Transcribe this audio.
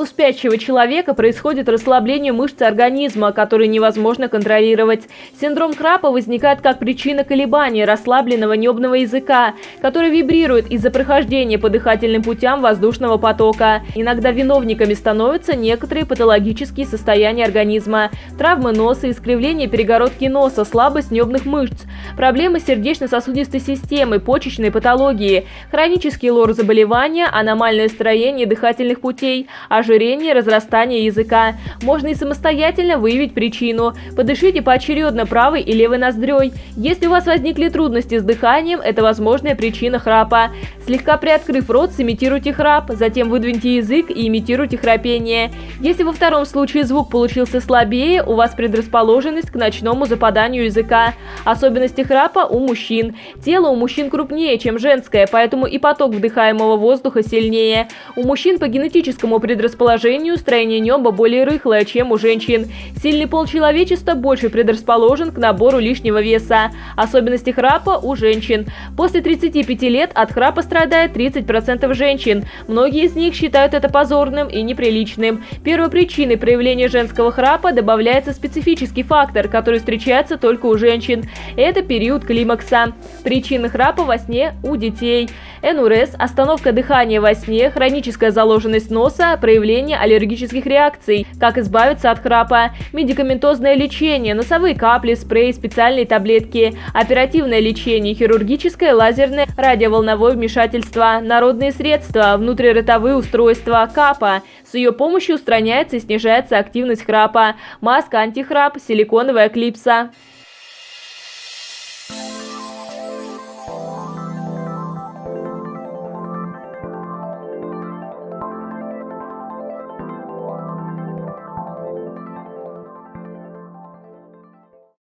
у спящего человека происходит расслабление мышц организма, которые невозможно контролировать. Синдром Крапа возникает как причина колебаний расслабленного небного языка, который вибрирует из-за прохождения по дыхательным путям воздушного потока. Иногда виновниками становятся некоторые патологические состояния организма: травмы носа, искривление перегородки носа, слабость небных мышц, проблемы сердечно-сосудистой системы, почечной патологии, хронические лор-заболевания, аномальное строение дыхательных путей, ожирение, разрастание языка. Можно и самостоятельно выявить причину. Подышите поочередно правой и левой ноздрёй. Если у вас возникли трудности с дыханием, это возможная причина храпа. Слегка приоткрыв рот, сымитируйте храп, затем выдвиньте язык и имитируйте храпение. Если во втором случае звук получился слабее, у вас предрасположенность к ночному западанию языка. Особенности храпа у мужчин. Тело у мужчин крупнее, чем женское, поэтому и поток вдыхаемого воздуха сильнее. У мужчин по генетическому предрасположению строение неба более рыхлое, чем у женщин. Сильный пол человечества больше предрасположен к набору лишнего веса. Особенности храпа у женщин. После 35 лет от храпа страдает 30% женщин. Многие из них считают это позорным и неприличным. Первой причиной проявления женского храпа добавляется специфический фактор, который встречается только у женщин. Это период климакса. Причины храпа во сне у детей: НРС, остановка дыхания во сне, хроническая заложенность носа, проявление аллергических реакций. Как избавиться от храпа? Медикаментозное лечение, носовые капли, спрей, специальные таблетки, оперативное лечение, хирургическое, лазерное, радиоволновое вмешательство, народные средства, внутриротовые устройства, капа. С ее помощью устраняется и снижается активность храпа. Маска антихрап, силиконовая клипса.